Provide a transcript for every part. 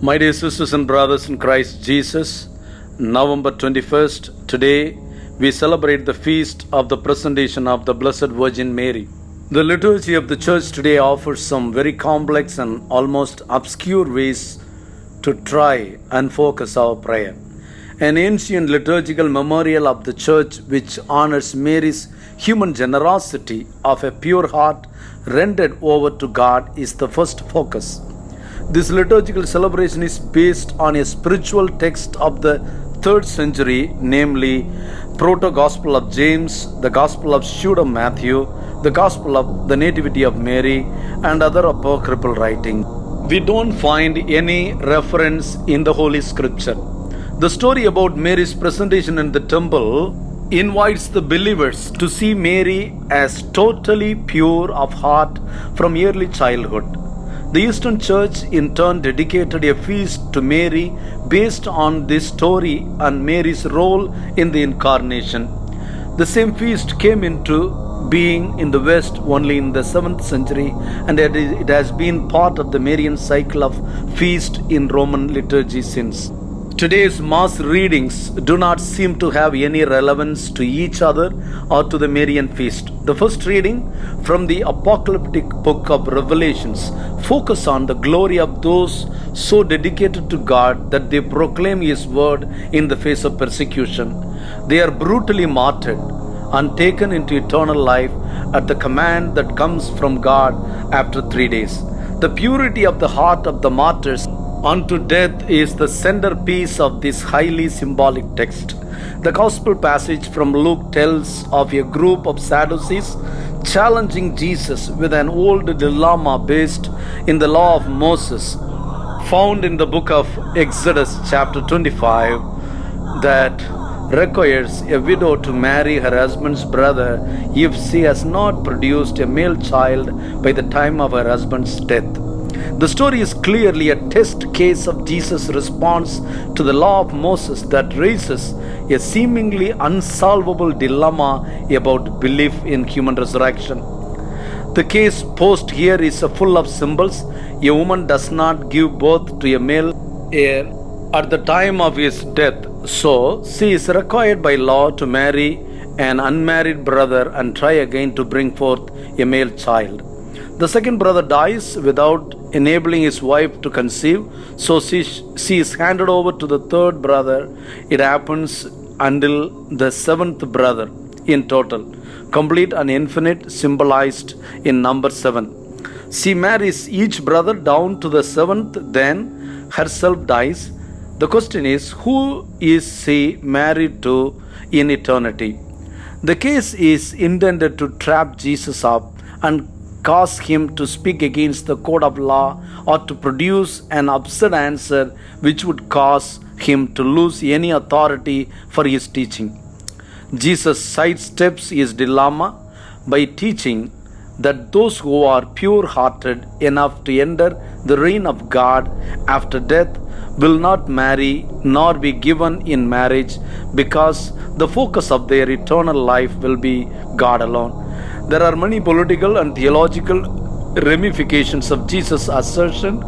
My dear sisters and brothers in Christ Jesus, November 21st, today we celebrate the feast of the presentation of the Blessed Virgin Mary. The liturgy of the Church today offers some very complex and almost obscure ways to try and focus our prayer. An ancient liturgical memorial of the Church which honors Mary's human generosity of a pure heart rendered over to God is the first focus. This liturgical celebration is based on a spiritual text of the 3rd century, namely Proto-Gospel of James, the Gospel of Pseudo-Matthew, the Gospel of the Nativity of Mary, and other apocryphal writings. We don't find any reference in the Holy Scripture. The story about Mary's presentation in the temple invites the believers to see Mary as totally pure of heart from early childhood. The Eastern Church in turn dedicated a feast to Mary based on this story and Mary's role in the Incarnation. The same feast came into being in the West only in the 7th century, and it has been part of the Marian cycle of feast in Roman liturgy since. Today's Mass readings do not seem to have any relevance to each other or to the Marian feast. The first reading from the apocalyptic book of Revelations focus on the glory of those so dedicated to God that they proclaim His word in the face of persecution. They are brutally martyred and taken into eternal life at the command that comes from God after 3 days. The purity of the heart of the martyrs unto death is the centerpiece of this highly symbolic text. The Gospel passage from Luke tells of a group of Sadducees challenging Jesus with an old dilemma based in the law of Moses, found in the book of Exodus chapter 25, that requires a widow to marry her husband's brother if she has not produced a male child by the time of her husband's death. The story is clearly a test case of Jesus' response to the law of Moses that raises a seemingly unsolvable dilemma about belief in human resurrection. The case posed here is full of symbols. A woman does not give birth to a male heir at the time of his death, so she is required by law to marry an unmarried brother and try again to bring forth a male child. The second brother dies without enabling his wife to conceive, so she is handed over to the third brother. It happens until the 7th brother in total, complete and infinite, symbolized in number 7. She marries each brother down to the 7th, then herself dies. The question is, who is she married to in eternity? The case is intended to trap Jesus up and cause him to speak against the code of law or to produce an absurd answer which would cause him to lose any authority for his teaching. Jesus sidesteps his dilemma by teaching that those who are pure-hearted enough to enter the reign of God after death will not marry nor be given in marriage, because the focus of their eternal life will be God alone. There are many political and theological ramifications of Jesus' assertion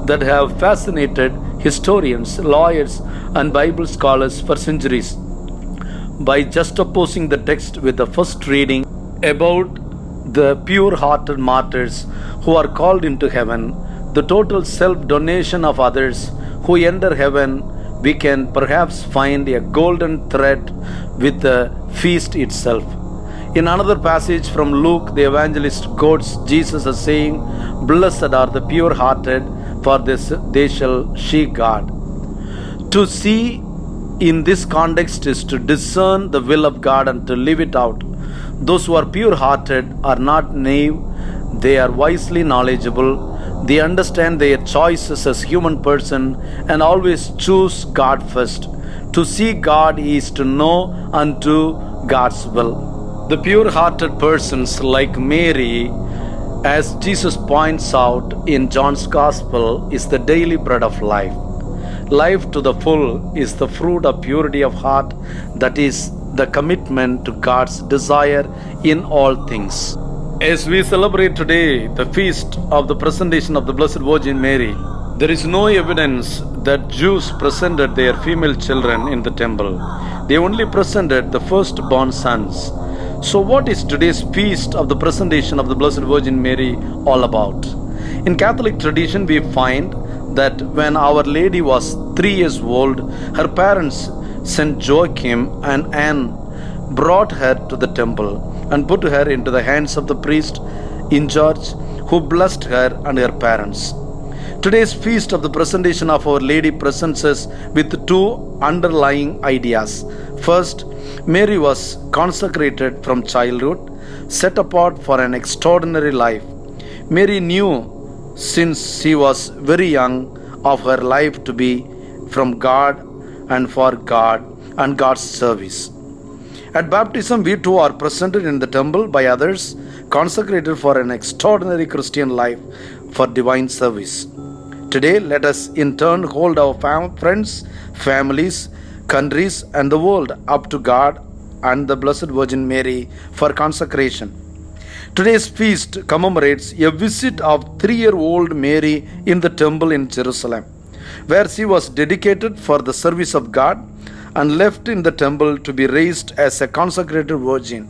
that have fascinated historians, lawyers, and Bible scholars for centuries. By juxtaposing the text with the first reading about the pure-hearted martyrs who are called into heaven, the total self-donation of others who enter heaven, we can perhaps find a golden thread with the feast itself. In another passage from Luke, the evangelist quotes Jesus as saying, "Blessed are the pure-hearted, for they shall see God." To see in this context is to discern the will of God and to live it out. Those who are pure-hearted are not naive, they are wisely knowledgeable. They understand their choices as human person and always choose God first. To see God is to know and do God's will. The pure-hearted persons like Mary, as Jesus points out in John's Gospel, is the daily bread of life. Life to the full is the fruit of purity of heart, that is, the commitment to God's desire in all things. As we celebrate today the feast of the presentation of the Blessed Virgin Mary, there is no evidence that Jews presented their female children in the temple. They only presented the firstborn sons. So, what is today's feast of the presentation of the Blessed Virgin Mary all about? In Catholic tradition, we find that when Our Lady was 3 years old, her parents, Saint Joachim and Anne, brought her to the temple and put her into the hands of the priest in charge, who blessed her and her parents. Today's feast of the presentation of Our Lady presents us with two underlying ideas. First, Mary was consecrated from childhood, set apart for an extraordinary life. Mary knew since she was very young of her life to be from God and for God and God's service. At baptism, we too are presented in the temple by others, consecrated for an extraordinary Christian life for divine service. Today, let us in turn hold our friends, families, countries, and the world up to God and the Blessed Virgin Mary for consecration. Today's feast commemorates a visit of 3-year-old Mary in the temple in Jerusalem, where she was dedicated for the service of God and left in the temple to be raised as a consecrated virgin.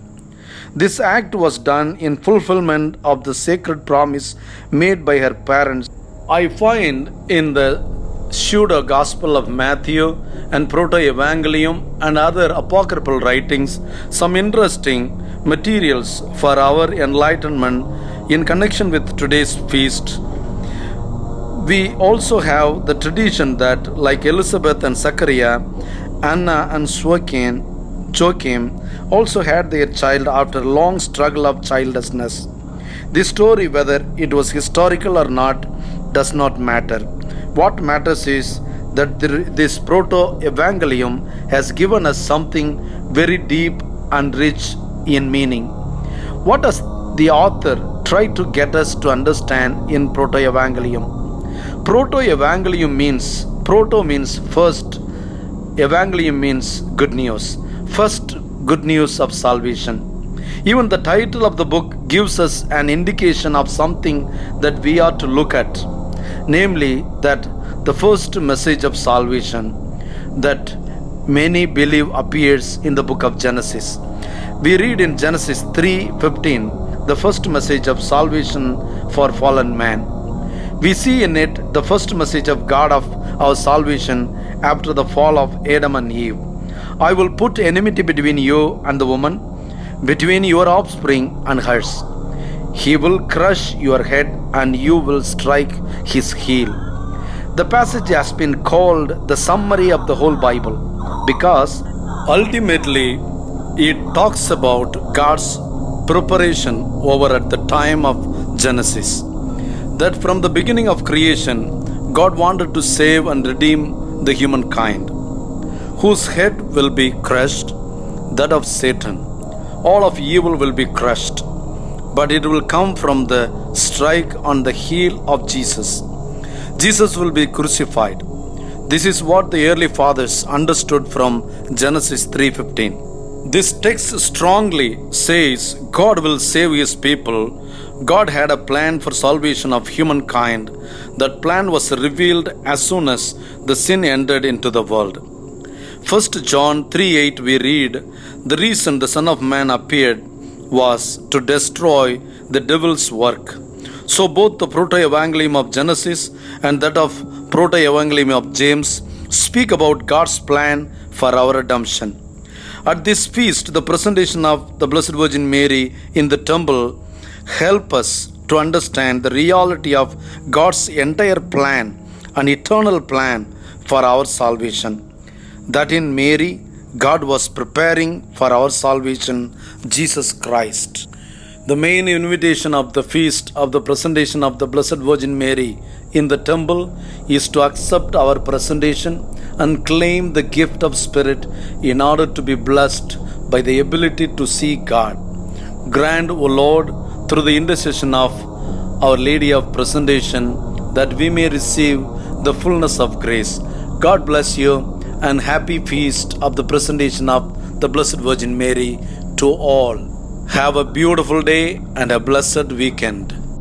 This act was done in fulfillment of the sacred promise made by her parents. I find in the pseudo Gospel of Matthew and Proto-Evangelium and other apocryphal writings some interesting materials for our enlightenment in connection with today's feast. We also have the tradition that, like Elizabeth and Zachariah, Anna and Joachim also had their child after a long struggle of childlessness. This story, whether it was historical or not, does not matter. What matters is that this Proto-Evangelium has given us something very deep and rich in meaning. What does the author try to get us to understand in Proto-Evangelium? Proto-Evangelium means, proto means first, Evangelium means good news. First good news of salvation. Even the title of the book gives us an indication of something that we are to look at, namely that the first message of salvation that many believe appears in the book of Genesis. We read in Genesis 3:15 the first message of salvation for fallen man. We see in it the first message of God of our salvation after the fall of Adam and Eve. I will put enmity between you and the woman, between your offspring and hers. He will crush your head and you will strike his heel. The passage has been called the summary of the whole Bible because ultimately it talks about God's preparation over at the time of Genesis. That from the beginning of creation, God wanted to save and redeem the humankind, whose head will be crushed, that of Satan. All of evil will be crushed, but it will come from the strike on the heel of Jesus. Jesus will be crucified. This is what the early fathers understood from Genesis 3:15. This text strongly says God will save his people. God had a plan for salvation of humankind. That plan was revealed as soon as the sin entered into the world. 1 John 3:8 we read, the reason the Son of Man appeared was to destroy the devil's work. So both the Proto-Evangelium of Genesis and that of Proto-Evangelium of James speak about God's plan for our redemption. At this feast, the presentation of the Blessed Virgin Mary in the temple help us to understand the reality of God's entire plan, an eternal plan for our salvation. That in Mary, God was preparing for our salvation, Jesus Christ. The main invitation of the feast of the presentation of the Blessed Virgin Mary in the temple is to accept our presentation and claim the gift of Spirit in order to be blessed by the ability to see God. Grant, O Lord, through the intercession of Our Lady of Presentation, that we may receive the fullness of grace. God bless you, and happy feast of the presentation of the Blessed Virgin Mary to all. Have a beautiful day and a blessed weekend.